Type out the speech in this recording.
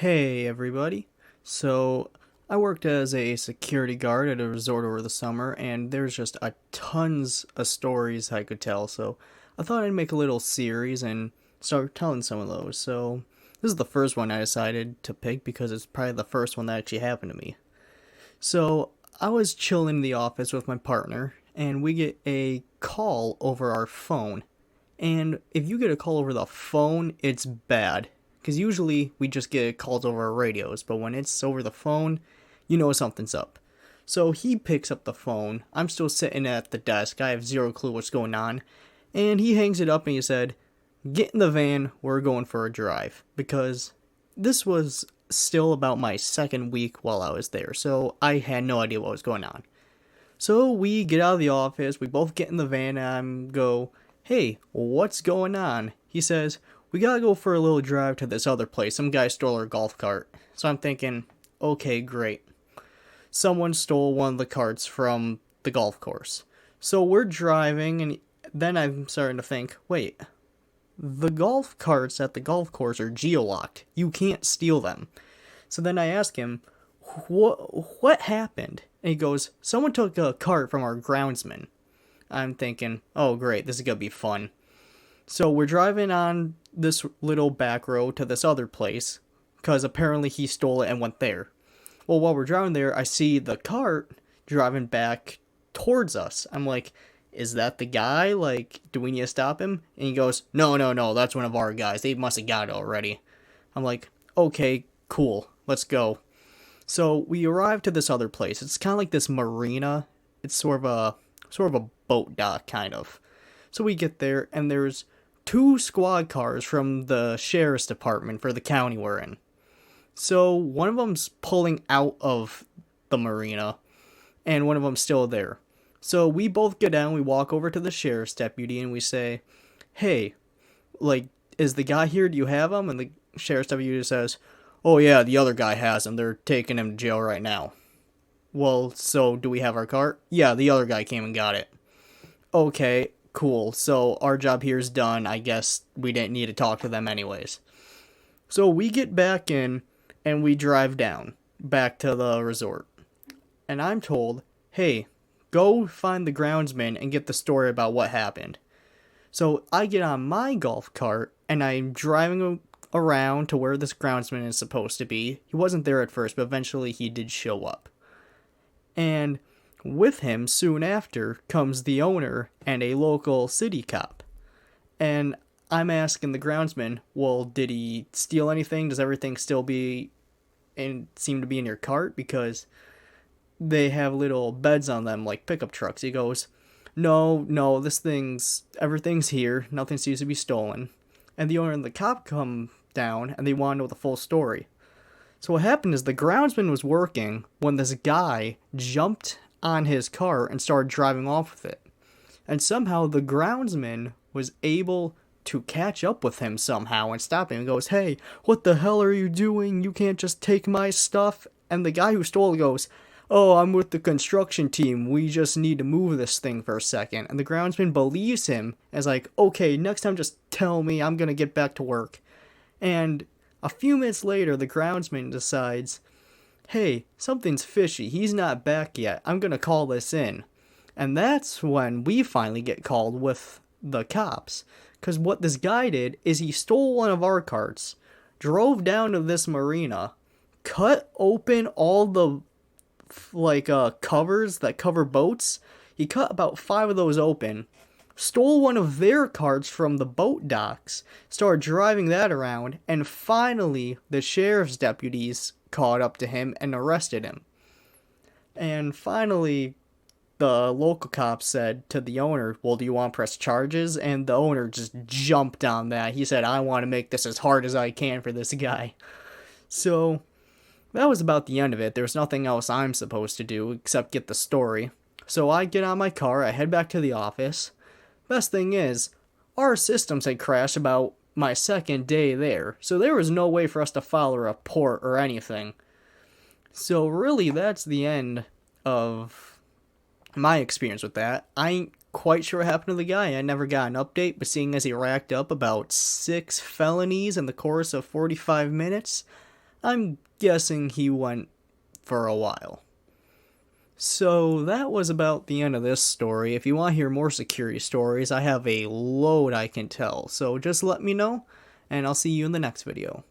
Hey everybody. So, I worked as a security guard at a resort over the summer, and there's just a tons of stories I could tell. So, I thought I'd make a little series and start telling some of those. So, this is the first one I decided to pick because it's probably the first one that actually happened to me. So, I was chilling in the office with my partner, and we get a call over our phone. And if you get a call over the phone, it's bad. Because usually we just get calls over our radios, but when it's over the phone, you know something's up. So he picks up the phone. I'm still sitting at the desk. I have zero clue what's going on. And he hangs it up and he said, "Get in the van, we're going for a drive." Because this was still about my second week while I was there, so I had no idea what was going on. So we get out of the office, we both get in the van, and I go, "Hey, what's going on?" He says, "We gotta go for a little drive to this other place. Some guy stole our golf cart." So I'm thinking, okay, great. Someone stole one of the carts from the golf course. So we're driving, and then I'm starting to think, wait, the golf carts at the golf course are geolocked. You can't steal them. So then I ask him, what happened? And he goes, "Someone took a cart from our groundsman." I'm thinking, oh great, this is gonna be fun. So we're driving on this little back road to this other place, because apparently he stole it and went there. Well, while we're driving there, I see the cart driving back towards us. I'm like, is that the guy? Like, do we need to stop him? And he goes, "No, no, no, that's one of our guys. They must have got it already." I'm like, okay, cool, let's go. So we arrive to this other place. It's kind of like this marina. It's sort of a boat dock, kind of. So we get there, and there's two squad cars from the sheriff's department for the county we're in. So one of them's pulling out of the marina, and one of them's still there. So we both get down, we walk over to the sheriff's deputy, and we say, "Hey, like, is the guy here? Do you have him?" And the sheriff's deputy says, "Oh yeah, the other guy has him. They're taking him to jail right now." "Well, so do we have our cart?" "Yeah, the other guy came and got it." "Okay, cool. So our job here is done. I guess we didn't need to talk to them anyways." So we get back in and we drive down back to the resort. And I'm told, "Hey, go find the groundsman and get the story about what happened." So I get on my golf cart and I'm driving around to where this groundsman is supposed to be. He wasn't there at first, but eventually he did show up. And with him, soon after, comes the owner and a local city cop. And I'm asking the groundsman, "Well, did he steal anything? Does everything still seem to be in your cart? Because they have little beds on them like pickup trucks." He goes, "No, no, everything's here. Nothing seems to be stolen." And the owner and the cop come down and they want to know the full story. So what happened is the groundsman was working when this guy jumped on his car and started driving off with it. And somehow the groundsman was able to catch up with him somehow and stop him and goes, "Hey, what the hell are you doing? You can't just take my stuff." And the guy who stole it goes, "Oh, I'm with the construction team. We just need to move this thing for a second." And the groundsman believes him and is like, "Okay, next time just tell me. I'm going to get back to work." And a few minutes later, the groundsman decides, "Hey, something's fishy. He's not back yet. I'm going to call this in." And that's when we finally get called with the cops. Because what this guy did is he stole one of our carts, drove down to this marina, cut open all the covers that cover boats. He cut about 5 of those open, stole one of their carts from the boat docks, started driving that around, and finally the sheriff's deputies caught up to him and arrested him. And finally, the local cop said to the owner, "Well, do you want to press charges?" And the owner just jumped on that. He said, "I want to make this as hard as I can for this guy." So that was about the end of it. There was nothing else I'm supposed to do except get the story. So I get on my car, I head back to the office. Best thing is, our systems had crashed about my second day there, so there was no way for us to file a report or anything. So really, that's the end of my experience with that. I ain't quite sure what happened to the guy. I never got an update, but seeing as he racked up about 6 felonies in the course of 45 minutes, I'm guessing he went for a while. So that was about the end of this story. If you want to hear more security stories, I have a load I can tell. So just let me know, and I'll see you in the next video.